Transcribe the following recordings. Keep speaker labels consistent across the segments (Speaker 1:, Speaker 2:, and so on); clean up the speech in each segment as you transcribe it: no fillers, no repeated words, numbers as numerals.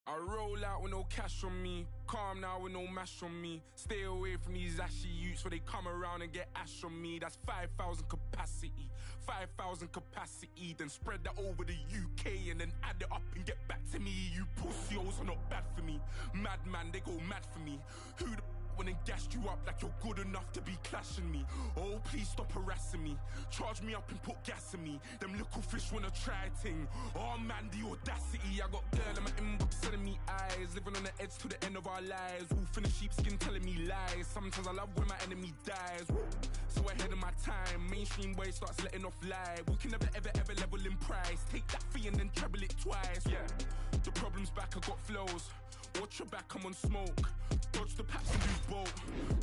Speaker 1: I roll out with no cash on me, calm now with no mash on me. Stay away from these ashy youths where they come around and get ash on me. That's 5,000 capacity, 5,000 capacity. Then spread that over the UK and then add it up and get back to me. You pussios are not bad for me. Madman, they go mad for me. Who the when they gassed you up like you're good enough to be clashing me? Oh, please stop harassing me. Charge me up and put gas in me. Them little fish wanna try ting. Oh man, the audacity. I got girl in my inbox sending me eyes. Living on the edge to the end of our lives. Wolf in the sheepskin telling me lies. Sometimes I love when my enemy dies. So ahead of my time, mainstream boy starts letting off live. We can never ever ever level in price. Take that fee and then treble it twice. Yeah, the problem's back, I got flows. Watch your back, I'm on smoke. Dodge the paps and do both.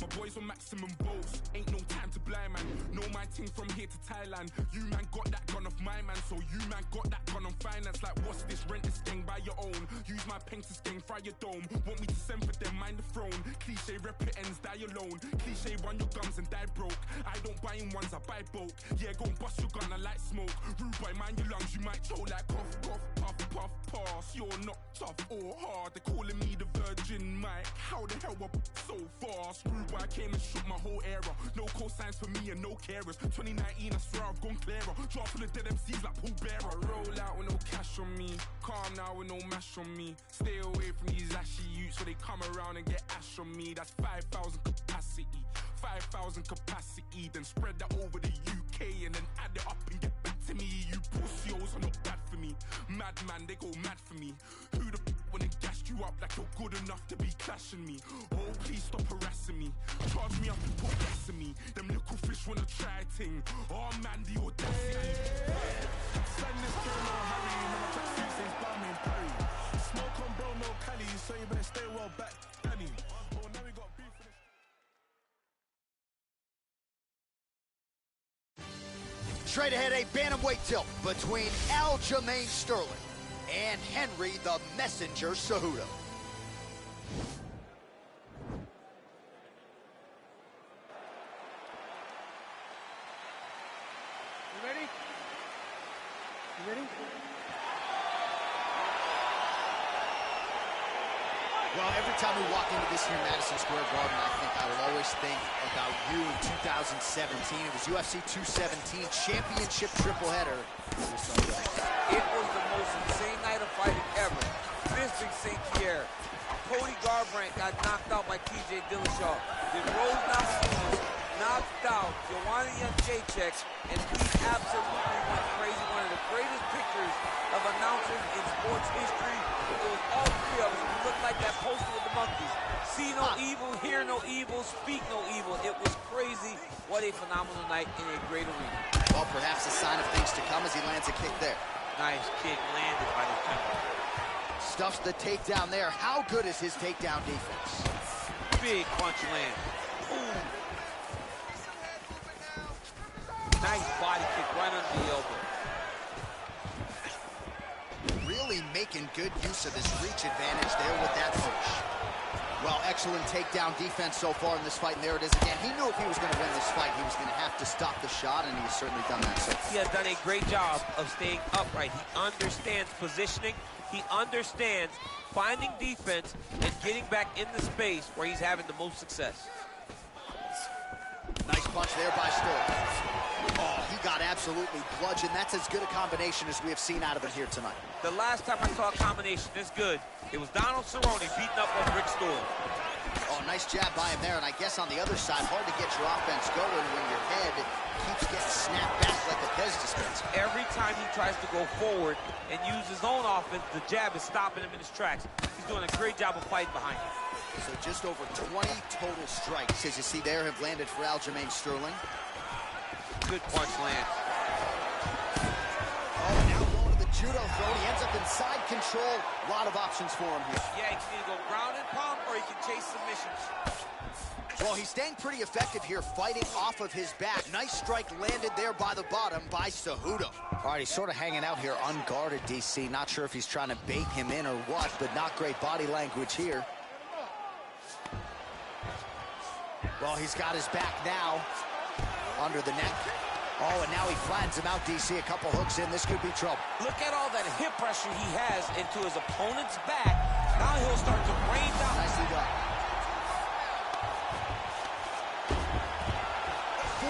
Speaker 1: My boys on maximum bolts. Ain't no time to blind man. Know my ting from here to Thailand. You man got that gun off my man, so you man got that gun on finance. Like what's this? Rent this gang by your own. Use my pen to gang, fry your dome. Want me to send for them, mind the throne. Cliche rep it ends, die alone. Cliche run your gums and die broke. I don't buy in ones, I buy bulk. Yeah, go and bust your gun, I like smoke. Rude boy, mind your lungs, you might choke like cough, cough, puff, puff, pass. You're not tough or hard. They're calling me the Virgin Mike. How the hell up so fast? Rude boy, I came and shook my whole era. No cosigns for me and no carers. 2019, I swear I've gone clearer. Drop full of dead MCs like Paul Bearer. I roll out with no cash on me, calm now with no mash on me. Stay away from these ashy youths so they come around and get ash on me. That's 5,000 capacity, 5,000 capacity. Then spread that over the UK and then add it up and get back to me. You pussios are not bad for me. Madman, they go mad for me. Who the when they gassed you up like you're good enough to be clashing me? Oh, please stop harassing me. Charge me up and put gas in me. Them little fish wanna try ting. Oh man, the audacity.
Speaker 2: Send this girl no Harry. When my tracksuit says Balmy and Perry. Smoke on bro, no Cali, so you better stay well back, Danny. Oh, now we got beef in the...
Speaker 3: Straight ahead, a bantamweight tilt between Aljamain Sterling and Henry the Messenger Cejudo.
Speaker 4: You ready? You ready?
Speaker 3: Well, every time we walk into this here Madison Square Garden, I think I will always think about you in 2017. It was UFC 217 championship triple header.
Speaker 5: It was the most insane night of fighting ever. Bisping St. Pierre. Cody Garbrandt got knocked out by TJ Dillashaw. Then Rose Namajunas knocked out Joanna Jędrzejczyk, and we absolutely went crazy. One of the greatest pictures of announcers in sports history. It was all three of us. We looked like that poster with the monkeys. See no evil, hear no evil, speak no evil. It was crazy. What a phenomenal night in a great arena.
Speaker 3: Well, perhaps a sign of things to come as he lands a kick there.
Speaker 5: Nice kick landed by the temple.
Speaker 3: Stuffs the takedown there. How good is his takedown defense?
Speaker 5: Big punch land. Ooh. Nice body kick right under the elbow.
Speaker 3: Really making good use of his reach advantage there with that push. Well, excellent takedown defense so far in this fight, and there it is again. He knew if he was going to win this fight, he was going to have to stop the shot, and he's certainly done that so far.
Speaker 5: He has done a great job of staying upright. He understands positioning. He understands finding defense and getting back in the space where he's having the most success.
Speaker 3: Nice punch there by Sterling. Oh, he got absolutely bludgeoned. That's as good a combination as we have seen out of him here tonight.
Speaker 5: The last time I saw a combination this good, it was Donald Cerrone beating up on Rick Story.
Speaker 3: Oh, nice jab by him there, and I guess on the other side, hard to get your offense going when your head keeps getting snapped back like a Pez dispenser.
Speaker 5: Every time he tries to go forward and use his own offense, the jab is stopping him in his tracks. He's doing a great job of fighting behind him.
Speaker 3: So just over 20 total strikes, as you see there, have landed for Aljamain Sterling.
Speaker 5: Good punch land.
Speaker 3: Oh, now going to the judo throw. He ends up in side control. A lot of options for him here.
Speaker 5: Yeah, he can either go ground and pound or he can chase submissions.
Speaker 3: Well, he's staying pretty effective here, fighting off of his back. Nice strike landed there by the bottom by Cejudo. All right, he's sort of hanging out here unguarded, DC. Not sure if he's trying to bait him in or what, but not great body language here. Well, he's got his back now under the neck. Oh, and now he flattens him out, DC. A couple hooks in. This could be trouble.
Speaker 5: Look at all that hip pressure he has into his opponent's back. Now he'll start to rain down.
Speaker 3: Nicely done.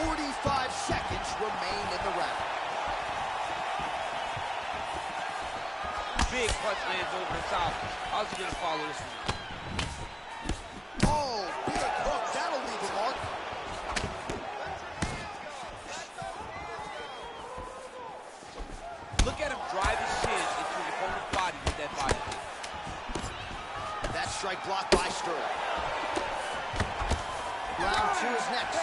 Speaker 3: 45 seconds remain in the round.
Speaker 5: Big punch lands over the top. How's he gonna follow this one?
Speaker 3: Oh, big hook. That'll leave a mark.
Speaker 5: Look at him drive his shin into the opponent's body with that body kick.
Speaker 3: That strike blocked by Sterling. Round 2 is next.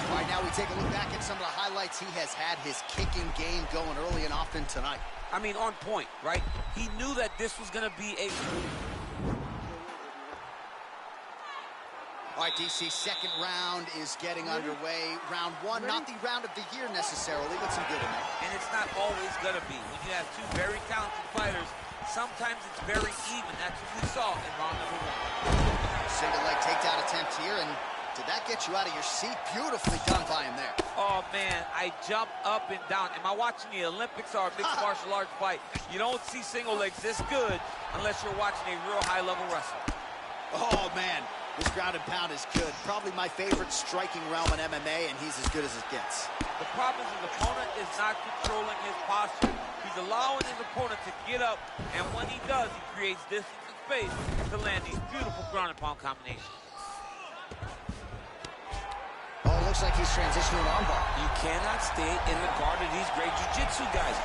Speaker 3: All right, now we take a look back at some of the highlights. He has had his kicking game going early and often tonight.
Speaker 5: I mean, on point, right? He knew that this was gonna be a...
Speaker 3: All right, DC, second round is getting underway. Round 1, not the round of the year necessarily, but some good in there.
Speaker 5: And it's not always gonna be. When you have two very talented fighters, sometimes it's very even. That's what we saw in round number 1.
Speaker 3: Single leg takedown attempt here, and did that get you out of your seat? Beautifully done by him there.
Speaker 5: Oh, man, I jumped up and down. Am I watching the Olympics or a mixed martial arts fight? You don't see single legs this good unless you're watching a real high-level wrestler.
Speaker 3: Oh, man, this ground and pound is good. Probably my favorite striking realm in MMA, and he's as good as it gets.
Speaker 5: The problem is his opponent is not controlling his posture. He's allowing his opponent to get up, and when he does, he creates distance and space to land these beautiful ground and pound combinations.
Speaker 3: Oh, it looks like he's transitioning an armbar.
Speaker 6: You cannot stay in the guard of these great jiu-jitsu guys.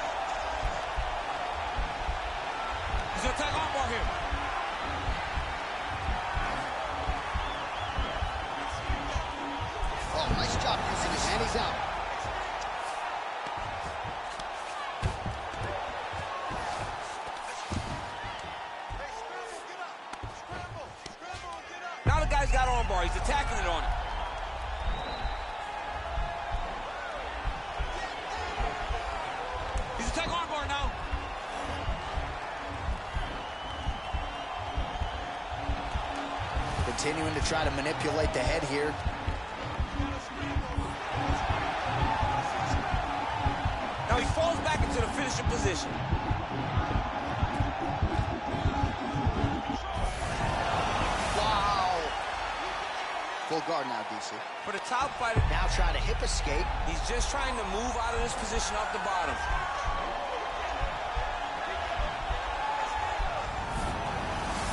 Speaker 5: He's gonna attack armbar here.
Speaker 3: Oh, nice job using his hand. He's out.
Speaker 5: Now the guy's got armbar. He's attacking it on him. He's attacking armbar now.
Speaker 3: Continuing to try to manipulate the head here.
Speaker 5: Now he falls back into the finishing position.
Speaker 3: Wow. Full guard now, DC.
Speaker 5: For the top fighter,
Speaker 3: Now trying to hip escape.
Speaker 6: He's just trying to move out of this position off the bottom.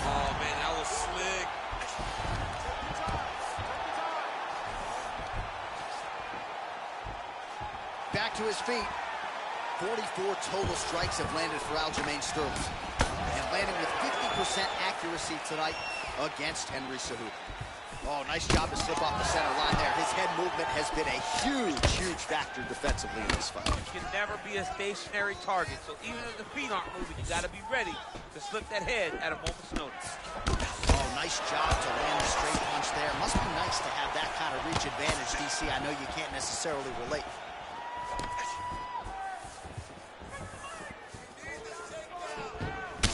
Speaker 5: oh man, that was slick.
Speaker 3: Back to his feet. 44 total strikes have landed for Aljamain Sterling. And landing with 50% accuracy tonight against Henry Cejudo. Oh, nice job to slip off the center line there. His head movement has been a huge, huge factor defensively in this fight.
Speaker 5: You can never be a stationary target, so even if the feet aren't moving, you gotta be ready to slip that head at a moment's notice.
Speaker 3: Oh, nice job to land a straight punch there. Must be nice to have that kind of reach advantage, DC. I know you can't necessarily relate.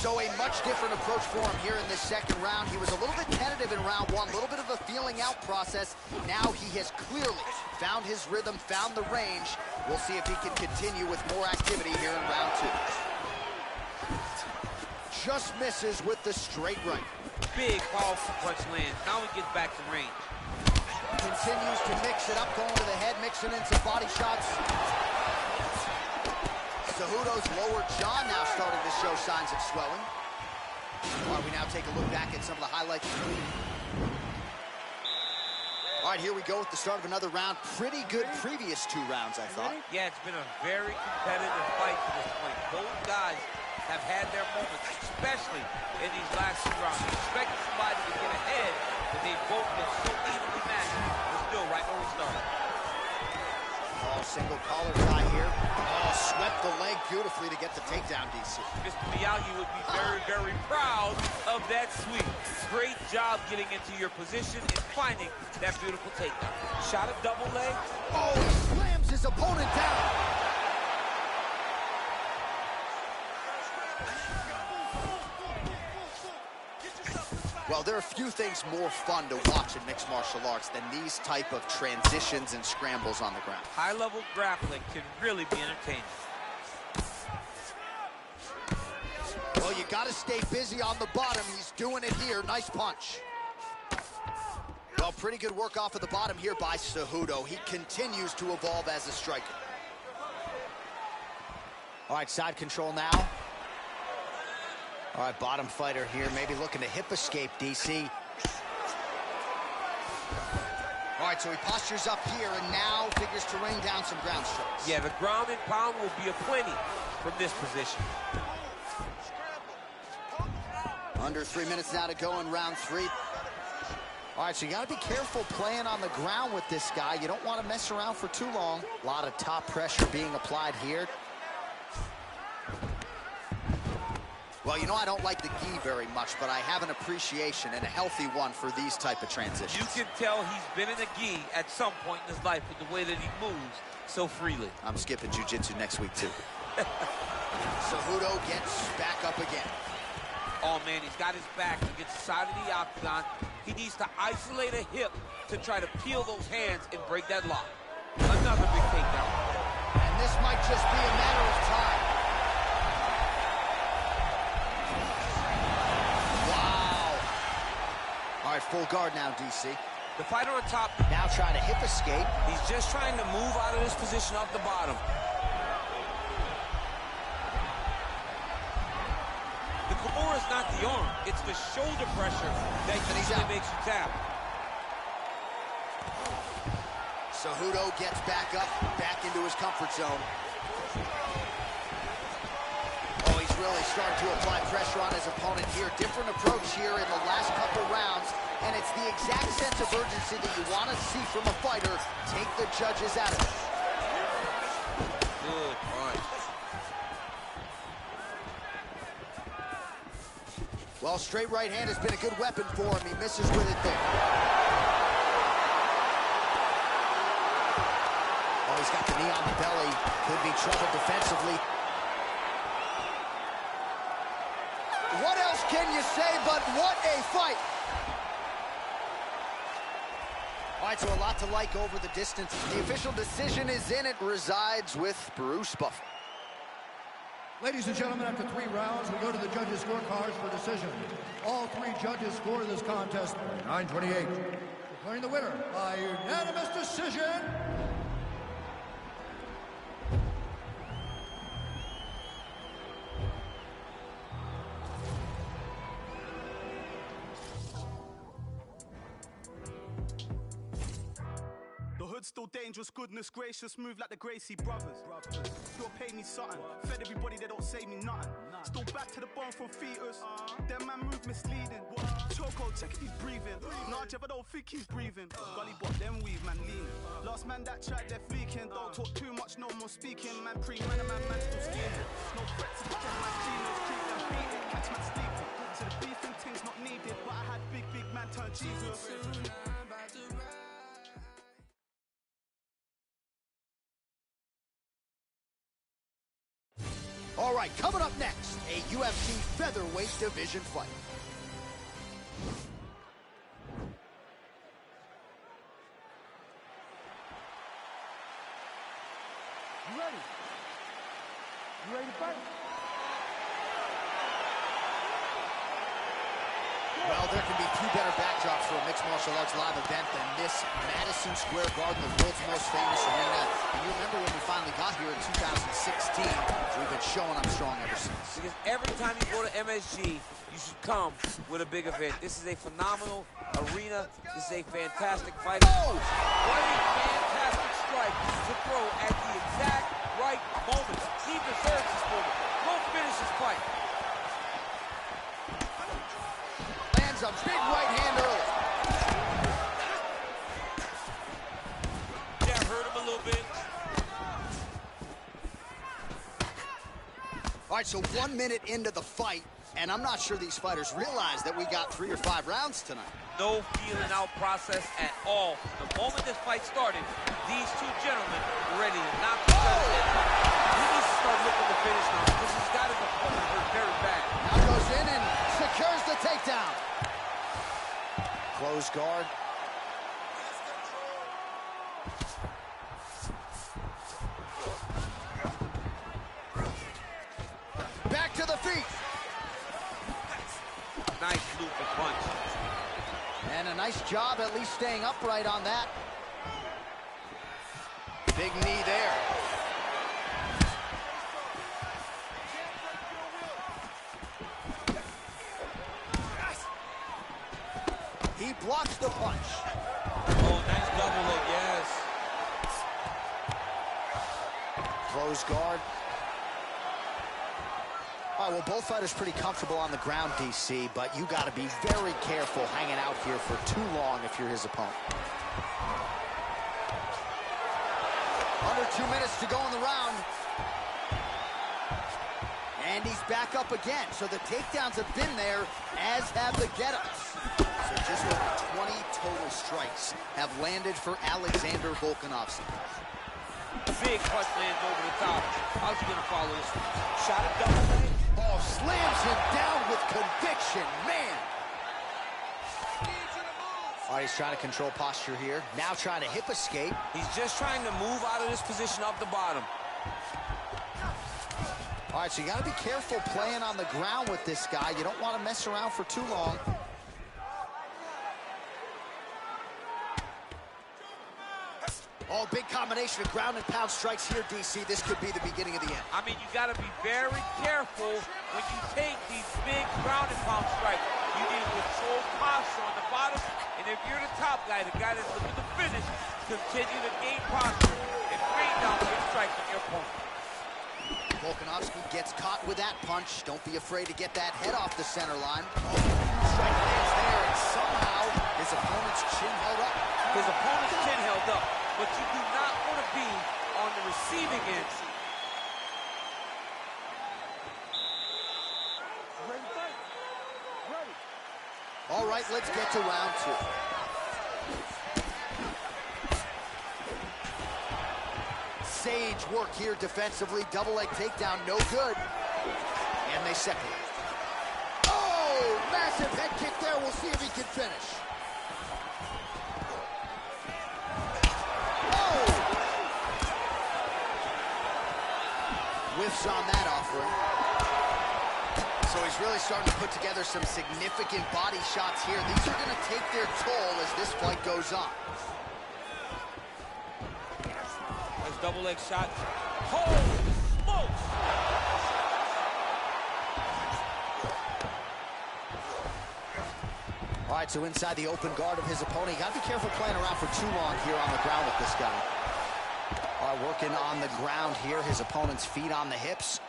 Speaker 3: So a much different approach for him here in this second round. He was a little bit tentative in round 1, a little bit of a feeling out process. Now he has clearly found his rhythm, found the range. We'll see if he can continue with more activity here in round 2. Just misses with the straight right.
Speaker 5: Big, powerful punch lands. Now he gets back to range.
Speaker 3: Continues to mix it up, going to the head, mixing in some body shots. Cejudo's lower jaw now starting to show signs of swelling. All right, we now take a look back at some of the highlights. All right, here we go with the start of another round. Pretty good previous 2 rounds, I thought.
Speaker 5: Yeah, it's been a very competitive fight to this point. Both guys have had their moments, especially in these last 2 rounds. You expected somebody to get ahead, but they've both been so evenly matched. We're still right where we started.
Speaker 3: Oh, single collar tie here. Oh, swept the leg beautifully to get the takedown, DC.
Speaker 5: Mr. Miyagi would be very, very proud of that sweep. Great job getting into your position and finding that beautiful takedown. Shot a double leg.
Speaker 3: Oh, he slams his opponent down. Well, there are few things more fun to watch in mixed martial arts than these type of transitions and scrambles on the ground.
Speaker 5: High-level grappling can really be entertaining.
Speaker 3: Well, you got to stay busy on the bottom. He's doing it here. Nice punch. Well, pretty good work off of the bottom here by Cejudo. He continues to evolve as a striker. All right, side control now. All right, bottom fighter here, maybe looking to hip escape, DC. All right, so he postures up here and now figures to rain down some ground strikes.
Speaker 5: Yeah, the ground and pound will be aplenty from this position.
Speaker 3: Under 3 minutes now to go in round 3. All right, so you got to be careful playing on the ground with this guy. You don't want to mess around for too long. A lot of top pressure being applied here. Well, you know, I don't like the gi very much, but I have an appreciation and a healthy one for these type of transitions.
Speaker 5: You can tell he's been in a gi at some point in his life with the way that he moves so freely.
Speaker 3: I'm skipping jiu-jitsu next week, too. Cejudo gets back up again.
Speaker 5: Oh, man, he's got his back against the side of the octagon. He needs to isolate a hip to try to peel those hands and break that lock. Another big takedown.
Speaker 3: And this might just be a matter of time. All right, full guard now, DC.
Speaker 5: The fighter on top.
Speaker 3: Now trying to hip escape.
Speaker 6: He's just trying to move out of this position off the bottom.
Speaker 5: The Kimura is not the arm. It's the shoulder pressure that usually makes you tap.
Speaker 3: Cejudo gets back up, back into his comfort zone. Oh, he's really starting to apply pressure on his opponent here. Different approach here in the last couple rounds, and it's the exact sense of urgency that you want to see from a fighter. Take the judges out of it.
Speaker 5: Good punch.
Speaker 3: Well, straight right hand has been a good weapon for him. He misses with it there. Oh, he's got the knee on the belly. Could be trouble defensively. What else can you say but what a fight? All right, so a lot to like over the distance. The official decision is in. It resides with Bruce Buffer.
Speaker 7: Ladies and gentlemen, after 3 rounds, we go to the judges' scorecards for decision. All 3 judges scored this contest 9-28. Declaring the winner by unanimous decision.
Speaker 2: Still dangerous, goodness gracious, move like the Gracie brothers. Still pay me something, fed everybody, they don't say me nothing. Still back to the bone from fetus, that man move misleading. Choco, check if he's breathing. Nah, Jeff, I don't think he's breathing. Gully bot, them weave, man leaning. Last man that tried left leaking. Don't talk too much, no more speaking. Man pre-man, man still scheming. No threats, it's just man cleaners. Treat them beating, catch man sleeping. So the beefing thing's not needed, but I had big man turn Jesus.
Speaker 3: All right, coming up next, a UFC featherweight division fight.
Speaker 4: You ready? You ready to fight?
Speaker 3: Well, there can be few better backdrops for a mixed martial arts live event than this Madison Square Garden, the world's most famous arena. And you remember when we finally got here in 2016, we've been showing I'm strong ever since.
Speaker 5: Because every time you go to MSG, you should come with a big event. This is a phenomenal arena. This is a fantastic fight.
Speaker 3: Oh!
Speaker 5: What a fantastic strike to throw at the exact right moment. He deserves this moment. Go finish this fight.
Speaker 3: Lands a big right hand early.
Speaker 5: Yeah, hurt him a little bit.
Speaker 3: All right, so 1 minute into the fight, and I'm not sure these fighters realize that we got 3 or 5 rounds tonight.
Speaker 5: No feeling out process at all. The moment this fight started, these 2 gentlemen were ready to knock each other out. He needs to start looking to finish now because he's got his opponent hurt very bad.
Speaker 3: Now goes in and secures the takedown. Close guard. Back to the feet.
Speaker 5: super punch.
Speaker 3: And a nice job at least staying upright on that. Big knee there. He blocks the punch.
Speaker 5: Oh, nice double hook, yes.
Speaker 3: Close guard. All right, well, both fighters pretty comfortable on the ground, DC, but you got to be very careful hanging out here for too long if you're his opponent. Under 2 minutes to go in the round. And he's back up again. So the takedowns have been there, as have the get-ups. So just over 20 total strikes have landed for Alexander Volkanovski.
Speaker 5: Big punch lands over the top. How's he going to follow this? Shot a double leg.
Speaker 3: Oh, slams him down with conviction, man. All right, he's trying to control posture here. Now trying to hip escape.
Speaker 5: He's just trying to move out of this position off the bottom.
Speaker 3: All right, so you got to be careful playing on the ground with this guy. You don't want to mess around for too long. Oh, big combination of ground and pound strikes here, DC. This could be the beginning of the end.
Speaker 5: I mean, you got to be very careful when you take these big ground and pound strikes. You need to control posture on the bottom, and if you're the top guy, the guy that's looking to finish, continue to gain posture and bring down big strikes on your opponent.
Speaker 3: Volkanovski gets caught with that punch. Don't be afraid to get that head off the center line. Oh, strike lands there, and somehow his opponent's chin held up.
Speaker 5: His opponent's chin held up, but you do not want to be on the receiving end.
Speaker 4: Ready, fight. Ready.
Speaker 3: All right, let's get to round two. Sage work here defensively. Double leg takedown, no good. And they separate. Oh, massive head kick there. We'll see if he can finish. Oh! Whiffs on that offering. So he's really starting to put together some significant body shots here. These are going to take their toll as this fight goes on.
Speaker 5: Nice double leg shot. Holy smokes!
Speaker 3: All right, so inside the open guard of his opponent. You got to be careful playing around for too long here on the ground with this guy. All right, working on the ground here. His opponent's feet on the hips.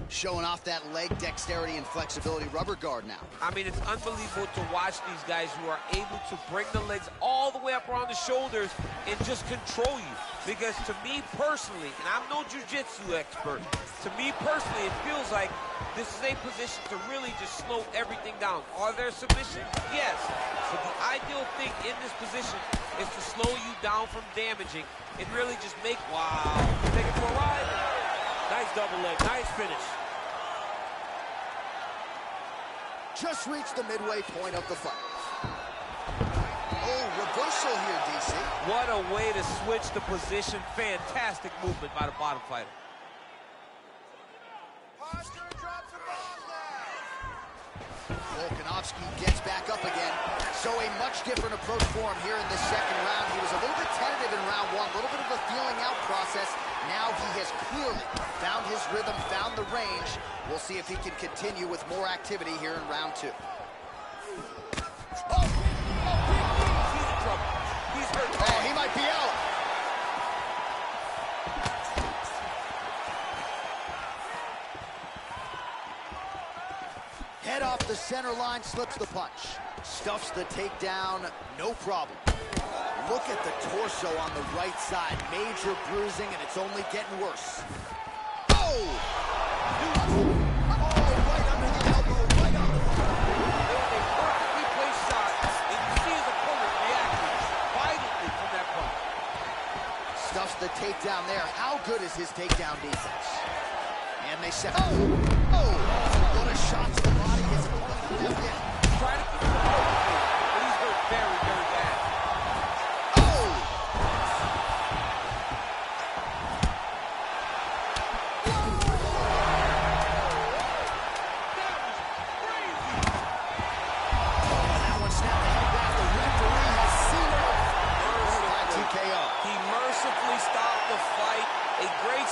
Speaker 3: Showing off that leg dexterity and flexibility rubber guard now.
Speaker 5: I mean, it's unbelievable to watch these guys who are able to bring the legs all the way up around the shoulders and just control you. Because to me personally, and I'm no jiu-jitsu expert, to me personally, it feels like this is a position to really just slow everything down. Are there submissions? Yes. But the ideal thing in this position is to slow you down from damaging and really just make, wow, take it for a ride. Nice double leg, nice finish.
Speaker 3: Just reached the midway point of the fight. Oh, reversal here, DC.
Speaker 5: What a way to switch the position. Fantastic movement by the bottom fighter.
Speaker 3: Volkanovski gets back up again. So a much different approach for him here in this second round. He was a little bit tentative in round one, a little bit of a feeling out process. Now he has clearly found his rhythm, found the range. We'll see if he can continue with more activity here in round two.
Speaker 5: Oh, he's in trouble. He's hurt.
Speaker 3: Oh, he might be out. Head off the center line, slips the punch. Stuffs the takedown, no problem. Look at the torso on the right side. Major bruising, and it's only getting worse. Oh! Right under the elbow, right on the front.
Speaker 5: It was a perfectly placed shot, and you see his opponent reacting violently from that punch.
Speaker 3: Stuffs the takedown there. How good is his takedown defense? And they set. Oh! What a shot to the body. His opponent stepped in.
Speaker 5: Try to keep the focus, but he's hurt very, very bad.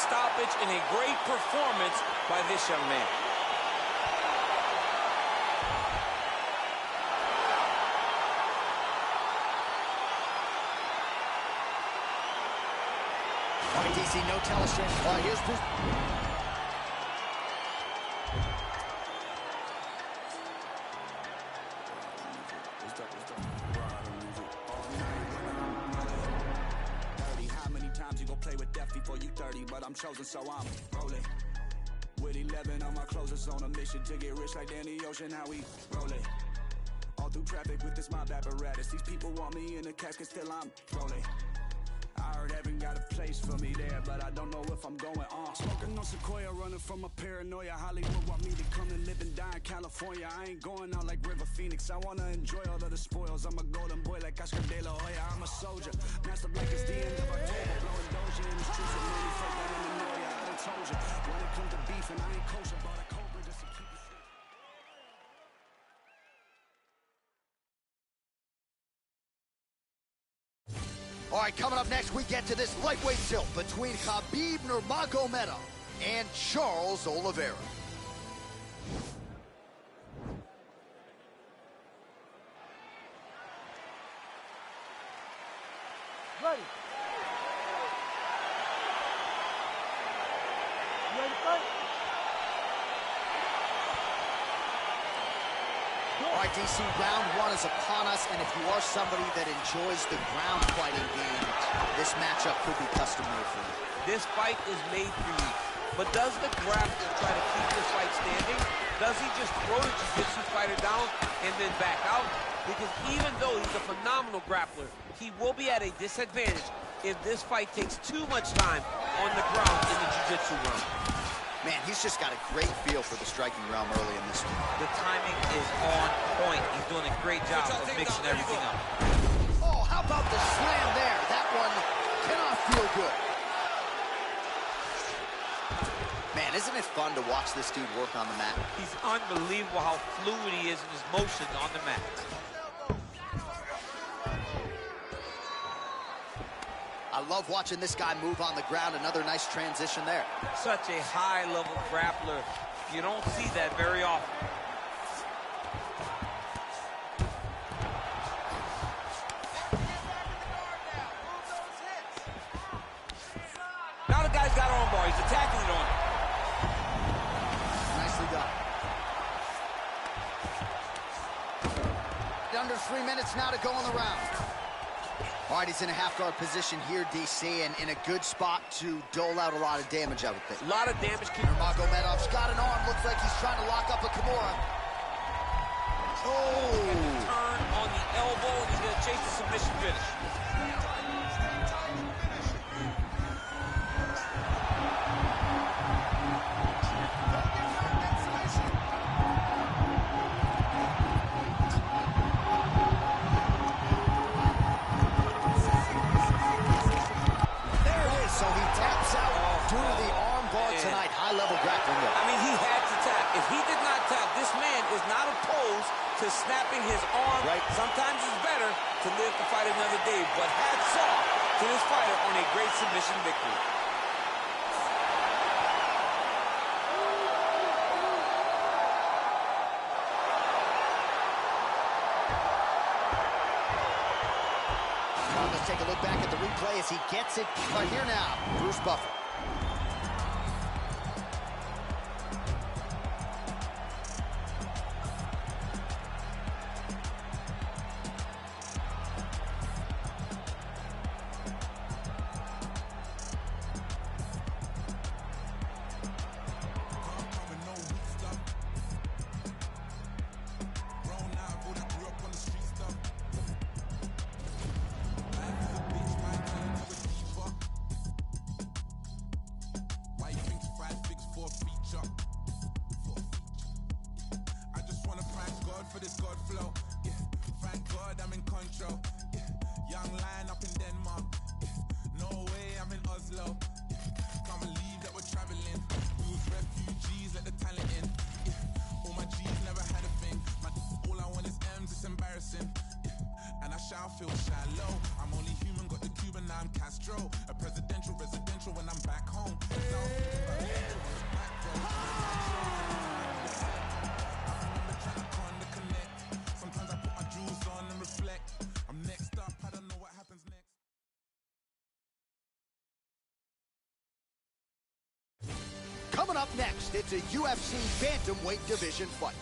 Speaker 6: stoppage and a great performance by this young man.
Speaker 3: All right, DC, no telestrain. All right, here's Bruce.
Speaker 8: How many times you gon' play with death before you 30? But I'm chosen, so I'm rolling. With 11 on my closest on a mission to get rich like Danny Ocean. How we rolling? All through traffic with this mob apparatus. These people want me in the casket, still I'm rolling. I heard heaven got a place for me there, but I don't know if I'm going on. Smoking on Sequoia, running from a paranoia. Hollywood want me to come and live and die in California. I ain't going out like River Phoenix. I wanna enjoy all of the spoils. I'm a golden boy like Oscar De La Hoya. I'm a soldier. Master Black is the end of October. Blowing Doja in the streets with many folk that didn't know ya. I done told ya. When it comes to beef and I ain't kosher, bought a Cobra just to keep it straight.
Speaker 3: All right, coming up next, we get to this lightweight tilt between Khabib Nurmagomedov and Charles Oliveira.
Speaker 4: Ready. You ready to fight?
Speaker 3: All right, DC, round one is upon us, and if you are somebody that enjoys the ground fighting game, this matchup could be custom-made for you.
Speaker 6: This fight is made for you. But does the grappler try to keep this fight standing? Does he just throw the jiu-jitsu fighter down and then back out? Because even though he's a phenomenal grappler, he will be at a disadvantage if this fight takes too much time on the ground in the jiu-jitsu round.
Speaker 3: Man, he's just got a great feel for the striking realm early in this one.
Speaker 6: The timing is on point. He's doing a great job of mixing everything up.
Speaker 3: Oh, how about the slam there? That one cannot feel good. Man, isn't it fun to watch this dude work on the mat?
Speaker 6: He's unbelievable how fluid he is in his motions on the mat.
Speaker 3: I love watching this guy move on the ground. Another nice transition there.
Speaker 6: Such a high-level grappler. You don't see that very often. Now the guy's got arm bar. He's attacking it on him.
Speaker 3: Nicely done. Under 3 minutes now to go in the round. All right, he's in a half-guard position here, DC, and in a good spot to dole out a lot of damage, I would think.
Speaker 6: A lot of damage.
Speaker 3: Nurmagomedov's got an arm. Looks like he's trying to lock up a Kimura. Oh!
Speaker 6: Turn on the elbow, and he's going to chase the submission finish.
Speaker 3: High-level grappling there.
Speaker 6: I mean, he had to tap. If he did not tap, this man is not opposed to snapping his arm.
Speaker 3: Right.
Speaker 6: Sometimes it's better to live to fight another day. But hats off to this fighter on a great submission victory.
Speaker 3: Let's take a look back at the replay as he gets it right here now. Bruce Buffer.
Speaker 1: feel shallow. I'm only human, got the Cuban, I'm Castro. A presidential, residential when I'm back home.
Speaker 3: Coming up next, it's a UFC bantamweight division fight.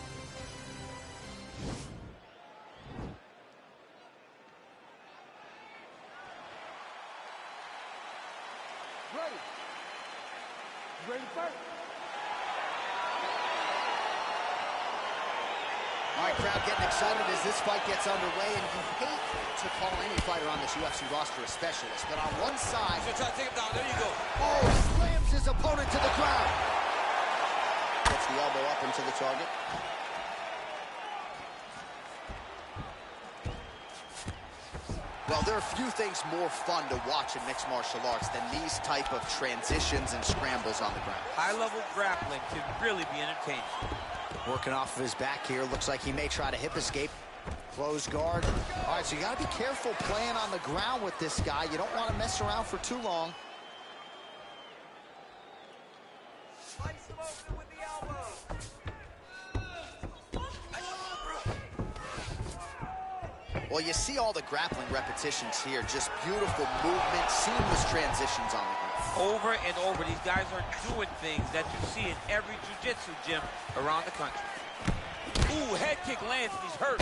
Speaker 4: Ready. Ready to fight?
Speaker 3: All right, crowd getting excited as this fight gets underway, and you hate to call any fighter on this UFC roster a specialist, but on one side...
Speaker 5: He's gonna try to take him down. There you go.
Speaker 3: Oh, slams his opponent to the ground. Gets the elbow up into the target. Well, there are few things more fun to watch in mixed martial arts than these type of transitions and scrambles on the ground.
Speaker 6: High-level grappling can really be entertaining.
Speaker 3: Working off of his back here. Looks like he may try to hip escape. Close guard. All right, so you got to be careful playing on the ground with this guy. You don't want to mess around for too long.
Speaker 5: Slice him open with the elbow.
Speaker 3: Well, you see all the grappling repetitions here. Just beautiful movement, seamless transitions on the ground.
Speaker 6: Over and over, these guys are doing things that you see in every jiu-jitsu gym around the country. Ooh, head kick lands and he's hurt.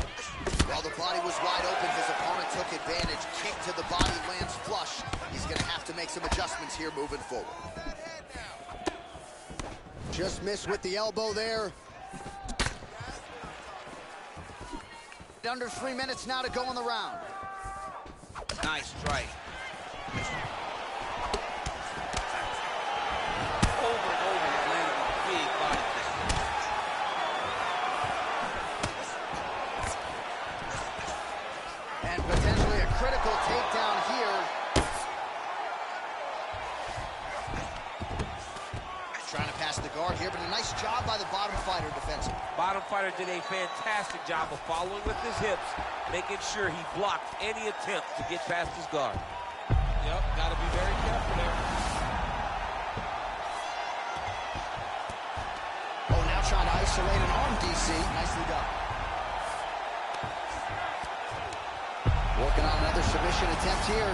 Speaker 3: While the body was wide open, his opponent took advantage. Kick to the body, lands flush. He's going to have to make some adjustments here moving forward. Just missed with the elbow there. Under 3 minutes now to go in the round.
Speaker 6: Nice strike. Over and over, he's landing a big body kick.
Speaker 3: And potentially a critical takedown here. Trying to pass the guard here, but a nice job by the bottom fighter defensively.
Speaker 6: Bottom fighter did a fantastic job of following with his hips, making sure he blocked any attempt to get past his guard.
Speaker 5: Yep, gotta be very careful there.
Speaker 3: Oh, now trying to isolate an arm, DC. Nicely done. Working on another submission attempt here.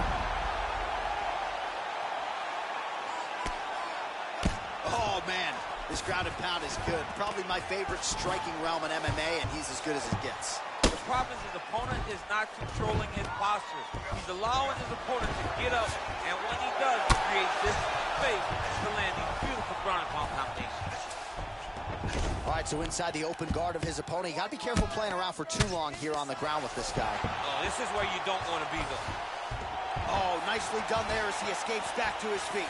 Speaker 3: Oh, man. This ground and pound is good. Probably my favorite striking realm in MMA, and he's as good as it gets.
Speaker 6: The problem is his opponent is not controlling his posture. He's allowing his opponent to get up, and when he does, he creates this space to land these beautiful ground and pound combinations.
Speaker 3: All right, so inside the open guard of his opponent, you got to be careful playing around for too long here on the ground with this guy.
Speaker 6: Oh, this is where you don't want to be, though.
Speaker 3: Oh, nicely done there as he escapes back to his feet.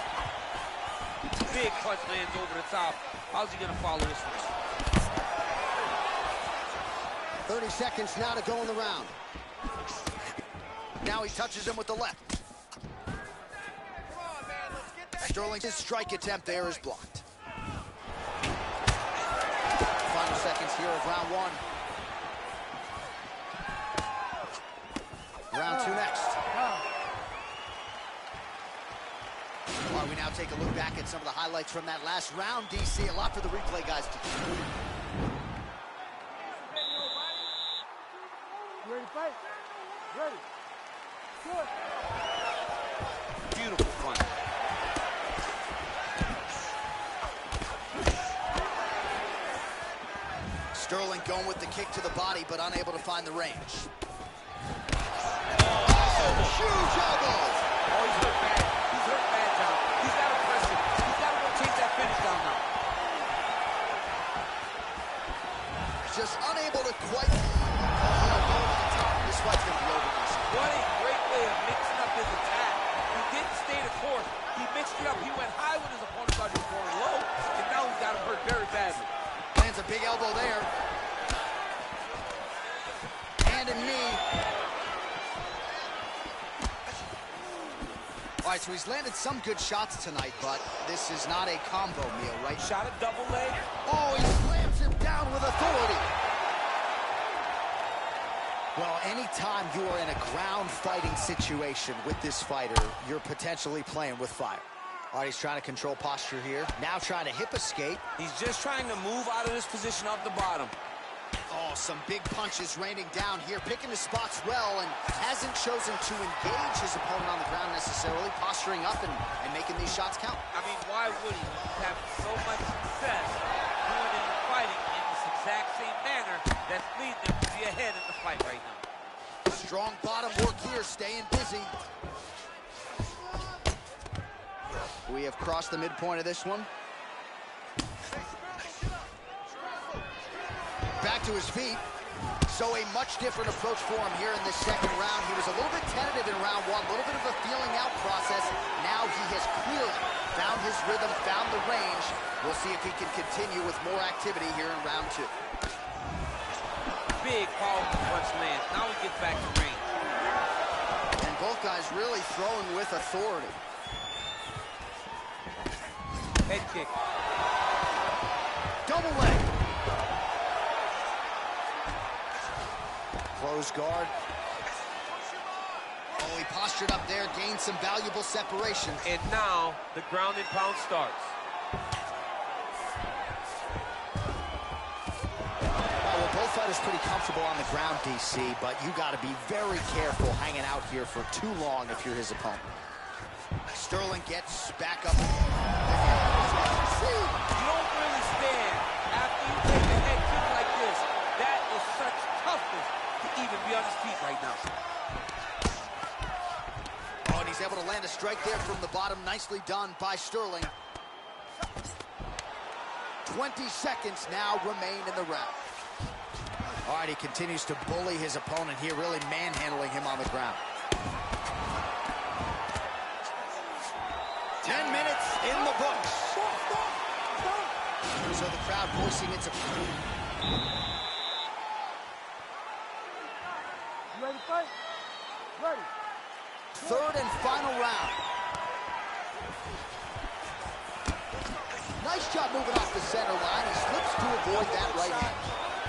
Speaker 6: Big punch lands over the top. How's he going to follow this one?
Speaker 3: 30 seconds now to go in the round. Now he touches him with the left. Sterling's strike attempt there is blocked. Final seconds here of round one. Round two next. All right, we now take a look back at some of the highlights from that last round, DC. A lot for the replay guys to do.
Speaker 4: You ready to fight? Ready. Good.
Speaker 6: Beautiful punch.
Speaker 3: Sterling going with the kick to the body, but unable to find the range.
Speaker 6: Oh,
Speaker 3: huge elbow!
Speaker 6: Oh, he's hurt bad. He's hurt bad, John. He's got to press him. He's got to go chase that finish down now.
Speaker 3: Just unable to quite this fight's gonna be over.
Speaker 6: What a great way of mixing up his attack. He didn't stay the course. He mixed it up. He went high when his opponent thought he was going low, and now he's got him hurt very badly.
Speaker 3: Lands a big elbow there. Hand and knee. All right, so he's landed some good shots tonight, but this is not a combo meal, right?
Speaker 6: Shot a double leg.
Speaker 3: Oh, he slams him down with authority. Well, anytime you are in a ground fighting situation with this fighter, you're potentially playing with fire. All right, he's trying to control posture here. Now trying to hip escape.
Speaker 6: He's just trying to move out of this position off the bottom.
Speaker 3: Oh, some big punches raining down here, picking his spots well, and hasn't chosen to engage his opponent on the ground necessarily, posturing up and making these shots count.
Speaker 6: I mean, why would he? He's having so much that's leading them to be ahead in the fight right now.
Speaker 3: Strong bottom work here, staying busy. We have crossed the midpoint of this one. Back to his feet. So a much different approach for him here in this second round. He was a little bit tentative in round one, a little bit of a feeling out process. Now he has clearly found his rhythm, found the range. We'll see if he can continue with more activity here in round two.
Speaker 6: Big, powerful punch lands. Now he gets back to range.
Speaker 3: And both guys really throwing with authority.
Speaker 6: Head kick.
Speaker 3: Double leg. Close guard. Oh, he postured up there, gained some valuable separation.
Speaker 6: And now the ground and pound starts.
Speaker 3: Well, both fighters pretty comfortable on the ground, DC, but you got to be very careful hanging out here for too long if you're his opponent. Sterling gets back up.
Speaker 6: You don't really stand after you take a head kick like this. That is such toughness to even be on his feet right now.
Speaker 3: Oh, and he's able to land a strike there from the bottom. Nicely done by Sterling. 20 seconds now remain in the round. All right, he continues to bully his opponent here, really manhandling him on the ground. 10 minutes in the books. So the crowd voicing its approval.
Speaker 4: You ready to fight? Ready.
Speaker 3: Third and final round. Nice job moving off the center line. He slips to avoid that right hand.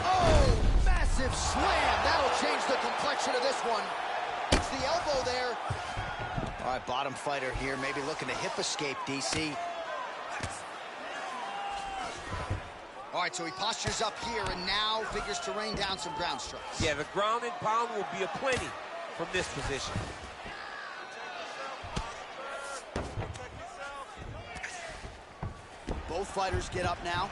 Speaker 3: Oh, massive slam. That'll change the complexion of this one. It's the elbow there. All right, bottom fighter here, maybe looking to hip escape, DC. All right, so he postures up here and now figures to rain down some ground strikes.
Speaker 6: Yeah, the ground and pound will be aplenty from this position.
Speaker 3: Both fighters get up now.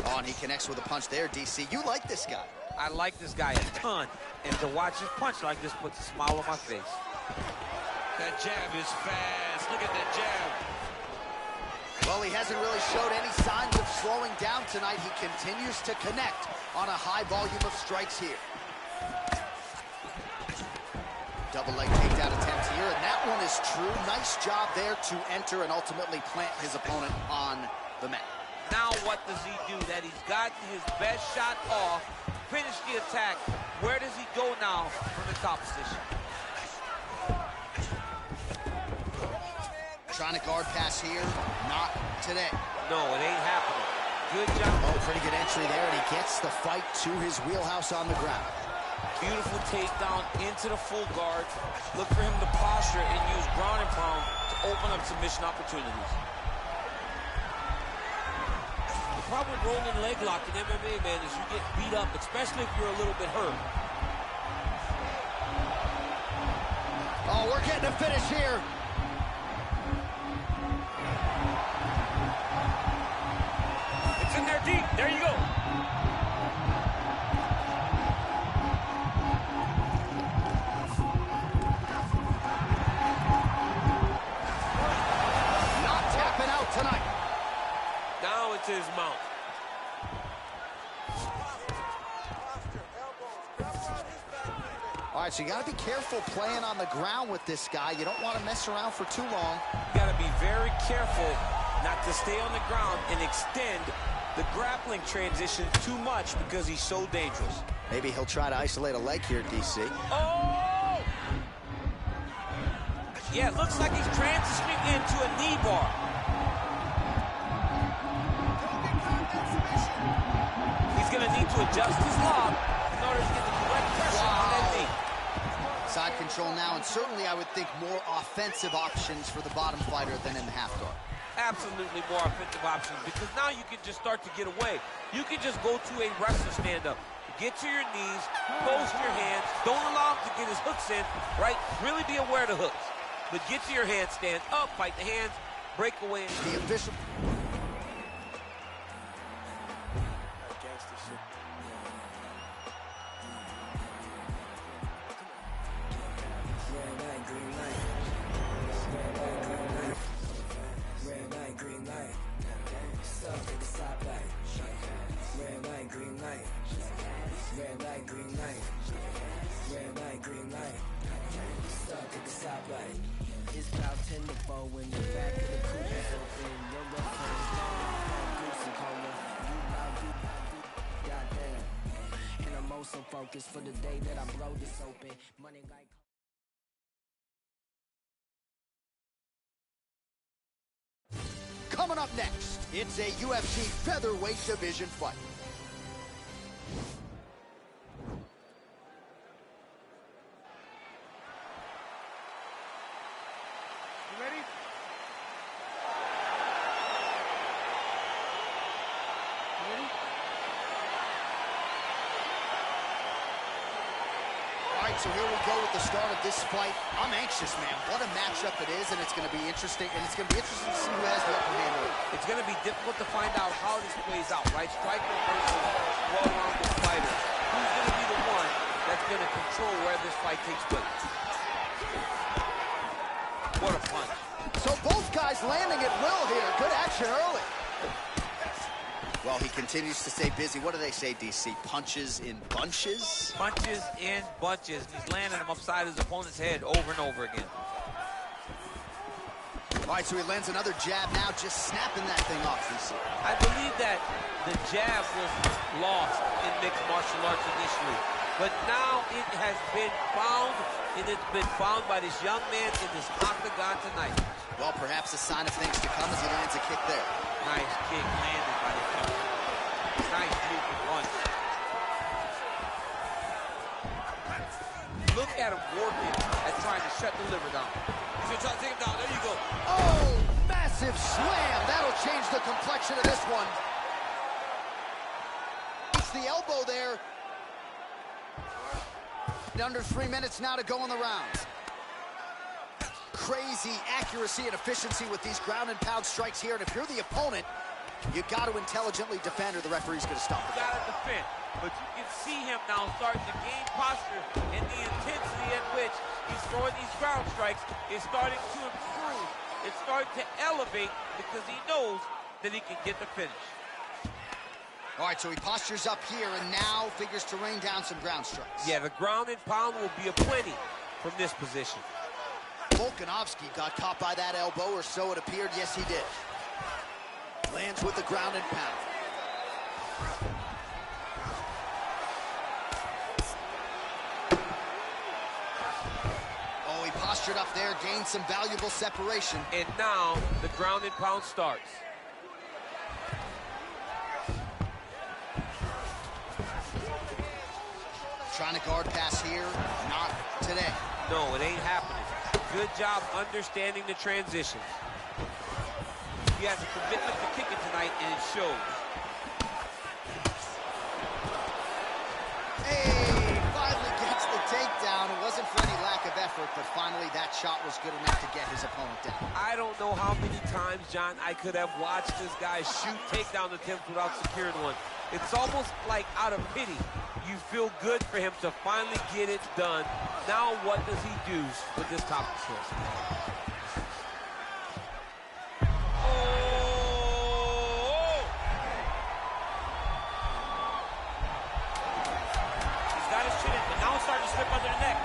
Speaker 3: Oh, and he connects with a punch there, DC. You like this guy.
Speaker 6: I like this guy a ton, and to watch his punch like this puts a smile on my face.
Speaker 9: That jab is fast. Look at that jab.
Speaker 3: Well, he hasn't really showed any signs of slowing down tonight. He continues to connect on a high volume of strikes here. Double leg takedown attempt here, and that one is true. Nice job there to enter and ultimately plant his opponent on the mat.
Speaker 6: Now what does he do? That he's gotten his best shot off, finished the attack. Where does he go now from the top position?
Speaker 3: Trying to guard pass here, not today.
Speaker 6: No, it ain't happening. Good job.
Speaker 3: Oh, pretty good entry there, and he gets the fight to his wheelhouse on the ground.
Speaker 9: Beautiful takedown into the full guard. Look for him to posture and use ground and pound to open up submission opportunities. The problem with rolling leg lock in MMA, man, is you get beat up, especially if you're a little bit hurt.
Speaker 3: Oh, we're getting a finish here.
Speaker 9: It's in there deep. There you go.
Speaker 3: Not tapping out tonight.
Speaker 6: Now it's his mount.
Speaker 3: All right, so you got to be careful playing on the ground with this guy. You don't want to mess around for too long.
Speaker 9: You got to be very careful not to stay on the ground and extend the grappling transition too much because he's so dangerous.
Speaker 3: Maybe he'll try to isolate a leg here, DC.
Speaker 6: Oh! Yeah, it looks like he's transitioning into a knee bar. He's going to need to adjust his lob in order to get the correct pressure on that knee.
Speaker 3: Side control now, and certainly I would think more offensive options for the bottom fighter than in the half guard.
Speaker 6: Absolutely more offensive options, because now you can just start to get away. You can just go to a wrestler stand-up. Get to your knees, post your hands, don't allow him to get his hooks in, right? Really be aware of the hooks. But get to your handstand, up, fight the hands, break away.
Speaker 3: The official.
Speaker 10: It's about 10 to 4 when the back of the coupe is open. Your little friend's gone, goose and cola. Goddamn. And I'm also focused for the day that I blow this open. Money like.
Speaker 3: Coming up next, it's a UFC featherweight division fight.
Speaker 4: You ready? You ready?
Speaker 3: All right, so here we go with the start of this fight. I'm anxious, man. What a matchup it is, and it's going to be interesting. And it's going to be interesting to see who has the upper hand.
Speaker 6: It's going to be difficult to find out how this plays out, right? Striker versus well-rounded fighter. Who's going to be the one that's going to control where this fight takes place? What a punch.
Speaker 3: So both guys landing at will here. Good action early. Well, he continues to stay busy. What do they say, DC? Punches in bunches?
Speaker 6: Punches in bunches. He's landing them upside his opponent's head over and over again.
Speaker 3: All right, so he lands another jab now, just snapping that thing off, DC.
Speaker 6: I believe that the jab was lost in mixed martial arts initially, but now it has been found, and it's been found by this young man in this octagon tonight.
Speaker 3: Well, perhaps a sign of things to come as he lands a kick there.
Speaker 6: Nice kick landed by the punch. Nice moving punch. Look at him working at trying to shut the liver down. He's going to try to take him down. There you go.
Speaker 3: Oh, massive slam. That'll change the complexion of this one. It's the elbow there. Under 3 minutes now to go in the round. Crazy accuracy and efficiency with these ground and pound strikes here. And if you're the opponent, you got to intelligently defend or the referee's going to stop it.
Speaker 6: You got to defend. But you can see him now starting to gain posture, and the intensity at which he's throwing these ground strikes is starting to improve. It's starting to elevate because he knows that he can get the finish.
Speaker 3: All right, so he postures up here and now figures to rain down some ground strikes.
Speaker 6: Yeah, the ground and pound will be aplenty from this position.
Speaker 3: Volkanovski got caught by that elbow, or so it appeared. Yes, he did. Lands with the ground and pound. Oh, he postured up there, gained some valuable separation.
Speaker 6: And now the ground and pound starts.
Speaker 3: Trying to guard pass here, not today.
Speaker 6: No, it ain't happening. Good job understanding the transitions. He has a commitment to kick it tonight, and it shows.
Speaker 3: Hey, finally gets the takedown. It wasn't for any lack of effort, but finally that shot was good enough to get his opponent down.
Speaker 6: I don't know how many times, John, I could have watched this guy shoot takedown attempts without securing one. It's almost like out of pity. You feel good for him to finally get it done. Now what does he do with this top of the Oh! He's got his chin in, but now it's starting to slip under the neck.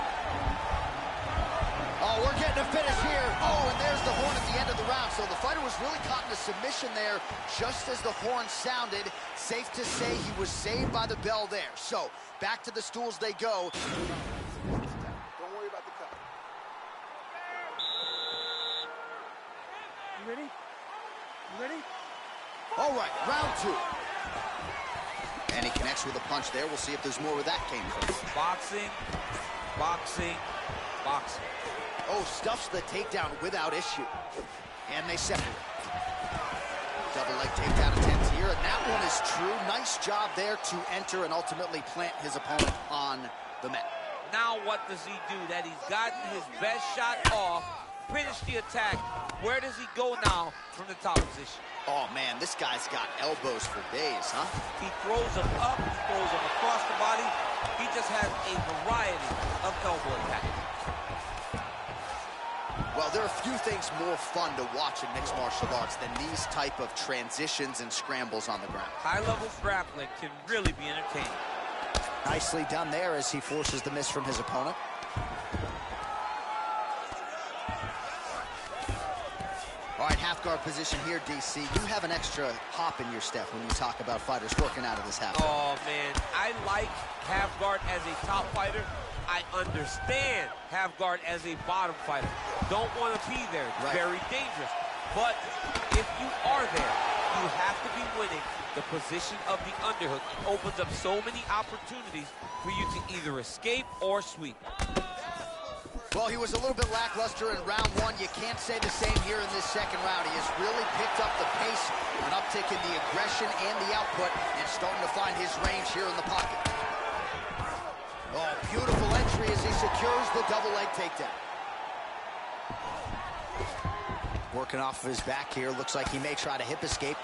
Speaker 3: Oh, we're getting a finish here. Oh, and there's the horn at the end of the round. So the fighter was really caught in a submission there just as the horn sounded. Safe to say he was saved by the bell there. So back to the stools they go.
Speaker 4: Don't worry about the cut. You ready? You ready?
Speaker 3: All right, round two. And he connects with a punch there. We'll see if there's more where that came from.
Speaker 6: Boxing, boxing, boxing.
Speaker 3: Oh, stuffs the takedown without issue. And they separate. Double leg takedown attempt here, and that one is true. Nice job there to enter and ultimately plant his opponent on the mat.
Speaker 6: Now what does he do? That he's gotten his best shot off, finish the attack. Where does he go now from the top position?
Speaker 3: Oh, man, this guy's got elbows for days, huh?
Speaker 6: He throws them up, he throws them across the body. He just has a variety of elbow attacks.
Speaker 3: Well, there are a few things more fun to watch in mixed martial arts than these type of transitions and scrambles on the ground.
Speaker 6: High-level grappling can really be entertaining.
Speaker 3: Nicely done there as he forces the miss from his opponent. All right, half guard position here, DC. You have an extra hop in your step when you talk about fighters working out of this half guard.
Speaker 6: Oh, man, I like half guard as a top fighter. I understand half guard as a bottom fighter. Don't want to be there. It's
Speaker 3: right.
Speaker 6: Very dangerous. But if you are there, you have to be winning. The position of the underhook opens up so many opportunities for you to either escape or sweep.
Speaker 3: Well, he was a little bit lackluster in round one. You can't say the same here in this second round. He has really picked up the pace, an uptick in the aggression and the output, and starting to find his range here in the pocket. Oh, beautiful entry as he secures the double leg takedown. Working off of his back here. Looks like he may try to hip escape.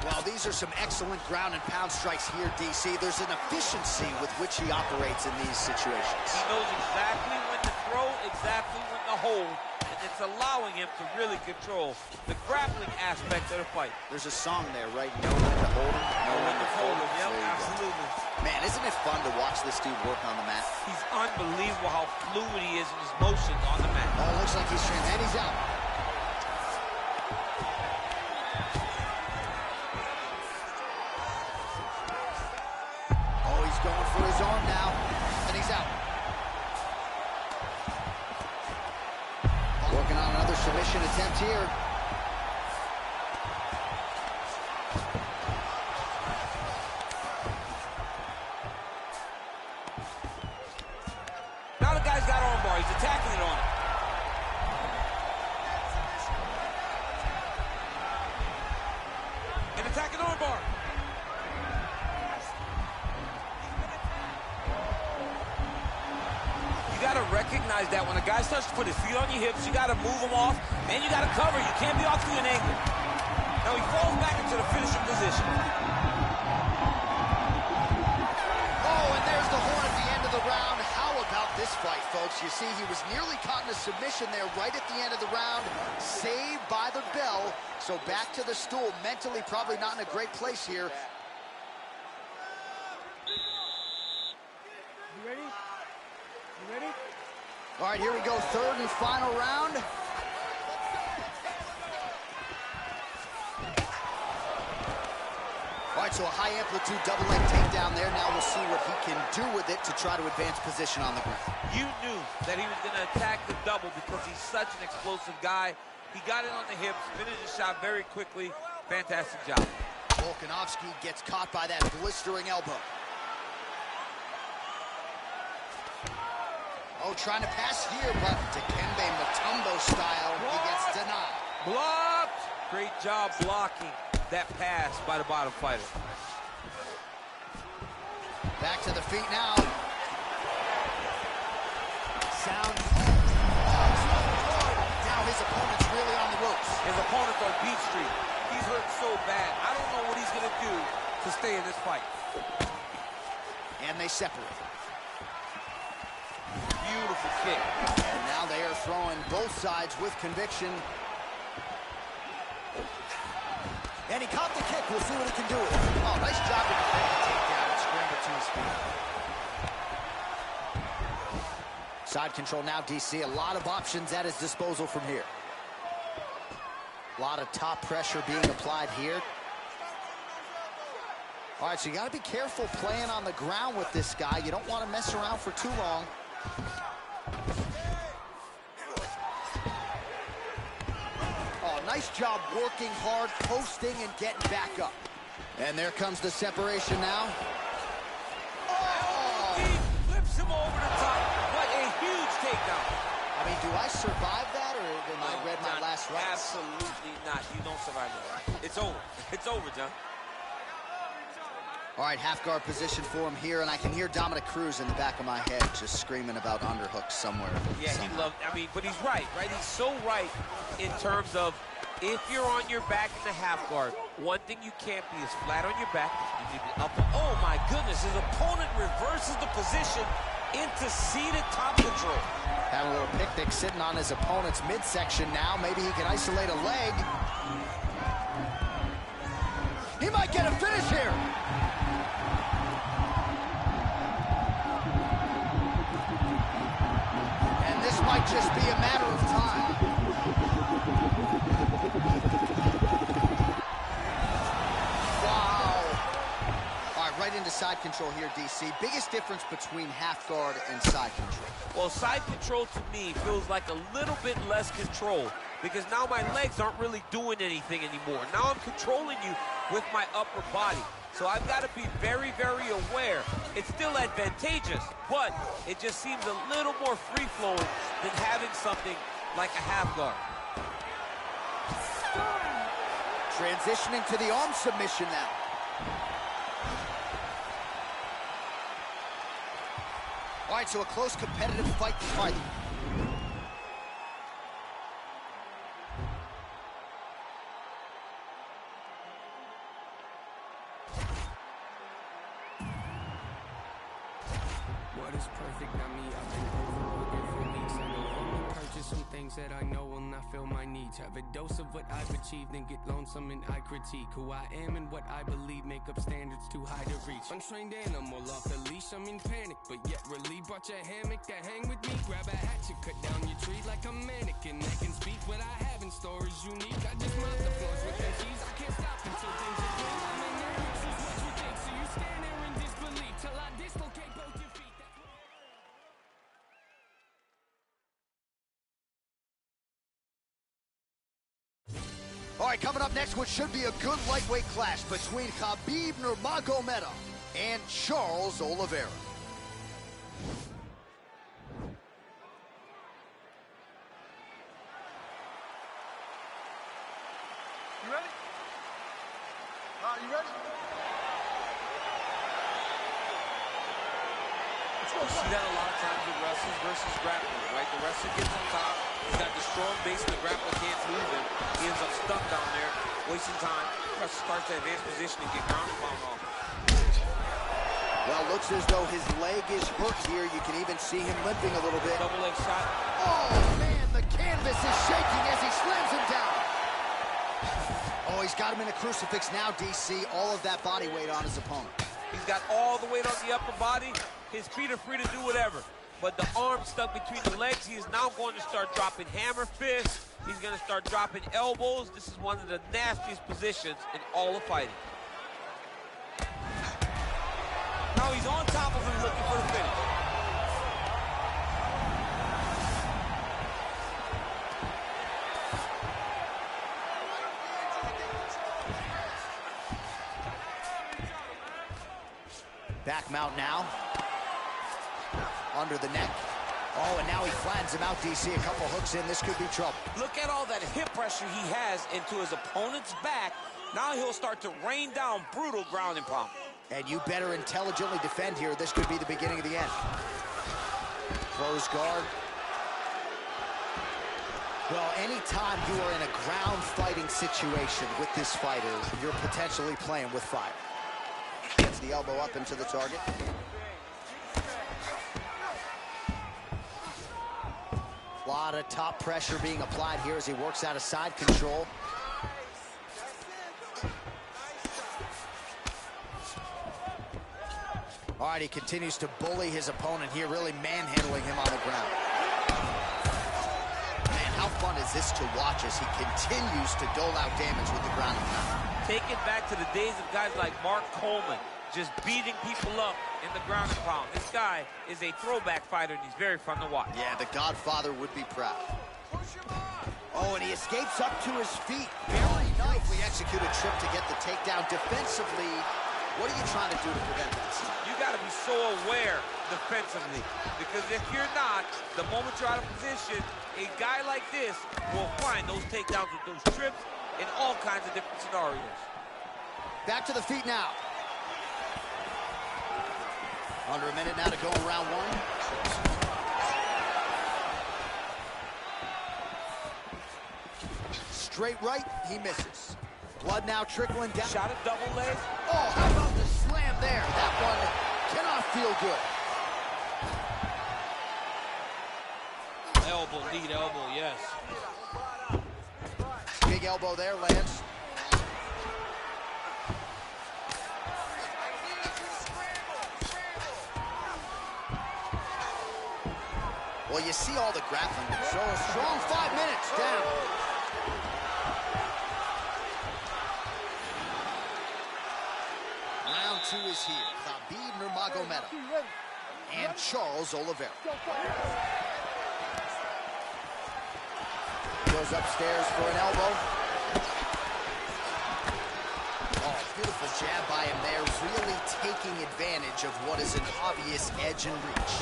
Speaker 3: Well, these are some excellent ground and pound strikes here, DC. There's an efficiency with which he operates in these situations.
Speaker 6: He knows exactly when to throw, exactly when to hold, and it's allowing him to really control the grappling aspect of the fight.
Speaker 3: There's a song there, right? Know when to hold him, know when to fold him.
Speaker 6: Yep, absolutely.
Speaker 3: Man, isn't it fun to watch this dude work on the mat?
Speaker 6: He's unbelievable how fluid he is in his motions on the mat.
Speaker 3: Oh, looks like he's trying, and he's out. Oh, he's going for his arm now, and he's out. Working on another submission attempt here.
Speaker 6: Now the guy's got armbar. He's attacking it on him. An attacking armbar. You got to recognize that when a guy starts to put his feet on your hips, you got to move him off, and you got to cover. You can't be off to an angle. Now he falls back into the finishing position.
Speaker 3: Oh, and there's the horn at the end of the round. How about this fight, folks? You see, he was nearly caught in a submission there right at the end of the round. Saved by the bell. So back to the stool. Mentally, probably not in a great place here.
Speaker 4: You ready? You ready?
Speaker 3: All right, here we go. Third and final round. All right, so a high-amplitude double-leg takedown there. Now we'll see what he can do with it to try to advance position on the ground.
Speaker 6: You knew that he was going to attack the double because he's such an explosive guy. He got it on the hips, finished the shot very quickly. Fantastic job.
Speaker 3: Volkanovski gets caught by that blistering elbow. Oh, trying to pass here, but Dikembe Mutombo style, he gets denied.
Speaker 6: Blocked! Great job blocking that pass by the bottom fighter.
Speaker 3: Back to the feet now. Sound. Now his opponent's really on the ropes.
Speaker 6: His opponent's on beat street. He's hurt so bad. I don't know what he's going to do to stay in this fight.
Speaker 3: And they separate.
Speaker 6: Beautiful kick.
Speaker 3: And now they are throwing both sides with conviction. And he caught the kick. We'll see what he can do with it. Oh, nice job to defend the takedown and scramble to his feet. Side control now, DC. A lot of options at his disposal from here. A lot of top pressure being applied here. All right, so you got to be careful playing on the ground with this guy. You don't want to mess around for too long. Oh, nice job working hard, posting, and getting back up. And there comes the separation now. Oh!
Speaker 6: He flips him over the top. What a huge takedown.
Speaker 3: I mean, do I survive that, or then I read my last rights?
Speaker 6: Absolutely not. You don't survive that. It's over. It's over, John.
Speaker 3: All right, half guard position for him here, and I can hear Dominic Cruz in the back of my head just screaming about underhooks somewhere.
Speaker 6: Yeah, he loved, I mean, but he's right? He's so right in terms of if you're on your back in the half guard, one thing you can't be is flat on your back. You need to up. Oh my goodness, his opponent reverses the position into seated top control.
Speaker 3: Having a little picnic sitting on his opponent's midsection now. Maybe he can isolate a leg. He might get a finish here. And this might just be a matter of time. Wow. All right, right into side control here, DC. Biggest difference between half guard and side control?
Speaker 6: Well, side control to me feels like a little bit less control because now my legs aren't really doing anything anymore. Now I'm controlling you with my upper body. So I've got to be very, very aware. It's still advantageous, but it just seems a little more free-flowing than having something like a half guard.
Speaker 3: Transitioning to the arm submission now. All right, so a close competitive fight to fight.
Speaker 10: What is perfect, not me. I've been overworking for weeks. I know I'm gonna purchase some things that I know will not fill my needs. Have a dose of what I've achieved and get lonesome and I critique who I am and what I believe make up standards too high to reach. Untrained animal off the leash, I'm in panic, but yet relieved. Brought your hammock to hang with me. Grab a hatchet, cut down your tree like a mannequin. I can speak what I have in store is unique. I just mop the floors with the keys. I can't stop until things are clean. I'm in there, choose what you think. So you stand there in disbelief till I dislocate both your feet.
Speaker 3: All right, coming up next, what should be a good lightweight clash between Khabib Nurmagomedov and Charles Oliveira.
Speaker 4: You ready? You ready?
Speaker 6: You see that a lot of times with wrestlers versus grapplers, right? The wrestler gets on top, he's got the strong base, and the grappler can't move him. He ends up stuck down there, wasting time. The wrestler starts to advance position and get ground and pound off.
Speaker 3: Well, looks as though his leg is hurt here. You can even see him limping a little bit.
Speaker 6: Double leg shot.
Speaker 3: Oh, man, the canvas is shaking as he slams him down. Oh, he's got him in a crucifix now, DC. All of that body weight on his opponent.
Speaker 6: He's got all the weight on the upper body. His feet are free to do whatever. But the arm stuck between the legs. He is now going to start dropping hammer fists. He's going to start dropping elbows. This is one of the nastiest positions in all of fighting. Now he's on top of him looking for the finish.
Speaker 3: Back mount now. Under the neck. Oh, and now he flattens him out, DC. A couple hooks in. This could be trouble.
Speaker 6: Look at all that hip pressure he has into his opponent's back. Now he'll start to rain down brutal ground and pound.
Speaker 3: And you better intelligently defend here. This could be the beginning of the end. Close guard. Well, anytime you are in a ground fighting situation with this fighter, you're potentially playing with fire. Gets the elbow up into the target. A lot of top pressure being applied here as he works out of side control. All right, he continues to bully his opponent here, really manhandling him on the ground. Man, how fun is this to watch as he continues to dole out damage with the ground and pound.
Speaker 6: Take it back to the days of guys like Mark Coleman, just beating people up in the ground and pound. This guy is a throwback fighter, and he's very fun to watch.
Speaker 3: Yeah, the Godfather would be proud. Oh, and he escapes up to his feet. Very nicely executed trip to get the takedown. Defensively, what are you trying to do to prevent this?
Speaker 6: You got to be so aware defensively, because if you're not, the moment you're out of position, a guy like this will find those takedowns with those trips in all kinds of different scenarios.
Speaker 3: Back to the feet now. Under a minute now to go in round one. Straight right, he misses. Blood now trickling down.
Speaker 6: Shot a double leg.
Speaker 3: Oh, how about the slam there? That one cannot feel good.
Speaker 6: Elbow, lead elbow, yes.
Speaker 3: Big elbow there, lands. Well, you see all the grappling. So a strong 5 minutes down. Round two is here. Khabib Nurmagomedov and Charles Oliveira. Goes upstairs for an elbow. Oh, beautiful jab by him there, really taking advantage of what is an obvious edge and reach.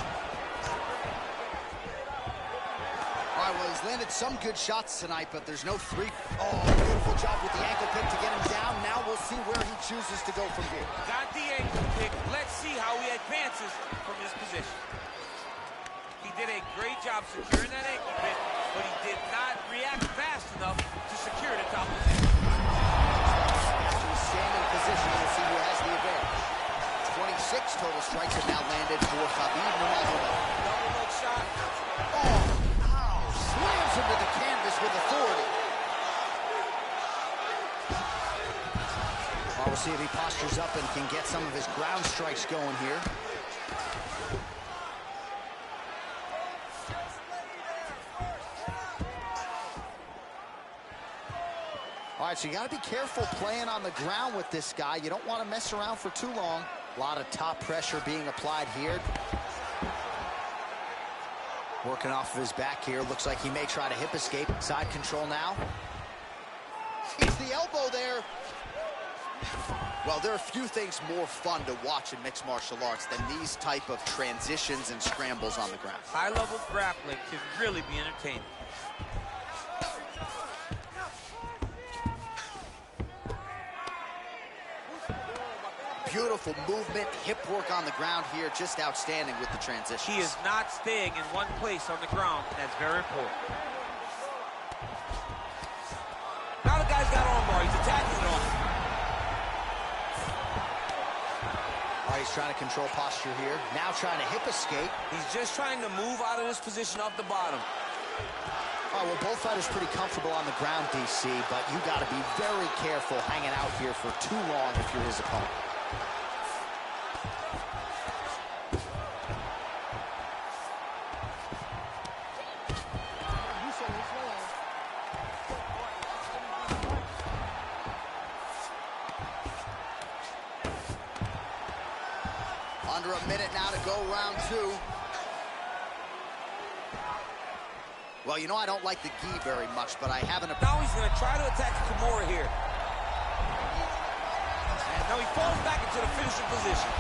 Speaker 3: All right, well, he's landed some good shots tonight, but there's no three. Oh, beautiful job with the ankle pick to get him down. Now we'll see where he chooses to go from here.
Speaker 6: Got the ankle pick. Let's see how he advances from this position. He did a great job securing that ankle pick, but he did not react fast enough to secure the top position.
Speaker 3: After his standing position, we'll see who has the advantage. 26 total strikes have now landed for Khabib Nurmagomedov.
Speaker 6: Double leg shot.
Speaker 3: Oh! Slams him to the canvas with authority. Well, we'll see if he postures up and can get some of his ground strikes going here. All right, so you got to be careful playing on the ground with this guy. You don't want to mess around for too long. A lot of top pressure being applied here. Working off of his back here. Looks like he may try to hip escape. Side control now. He's the elbow there. Well, there are few things more fun to watch in mixed martial arts than these type of transitions and scrambles on the ground.
Speaker 6: High-level grappling can really be entertaining.
Speaker 3: Beautiful movement, hip work on the ground here, just outstanding with the transitions.
Speaker 6: He is not staying in one place on the ground. That's very important. Now the guy's got armbar. He's attacking it on.
Speaker 3: All right, he's trying to control posture here. Now trying to hip escape.
Speaker 6: He's just trying to move out of this position off the bottom.
Speaker 3: All right, well, both fighters pretty comfortable on the ground, DC, but you got to be very careful hanging out here for too long if you're his opponent. Under a minute now to go, round two. Well, you know I don't like the gi very much, but I haven't...
Speaker 6: Now he's going to try to attack Kimura here. And now he falls back into the finishing position.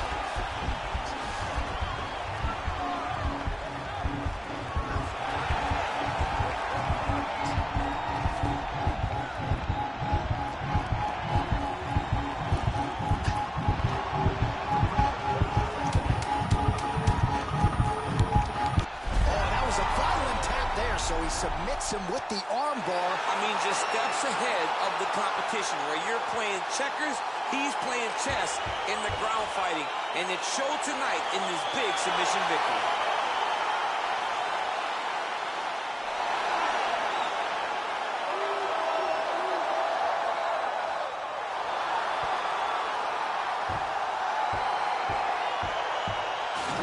Speaker 3: So he submits him with the arm bar.
Speaker 6: I mean, just steps ahead of the competition. Where you're playing checkers, he's playing chess in the ground fighting. And it showed tonight in this big submission victory.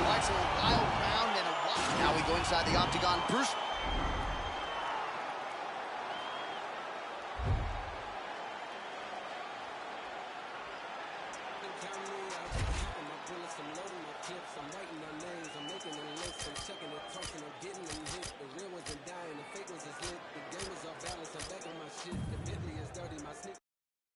Speaker 3: Lights a wild round and a wild. Now we go inside the octagon. Bruce.
Speaker 10: I'm writing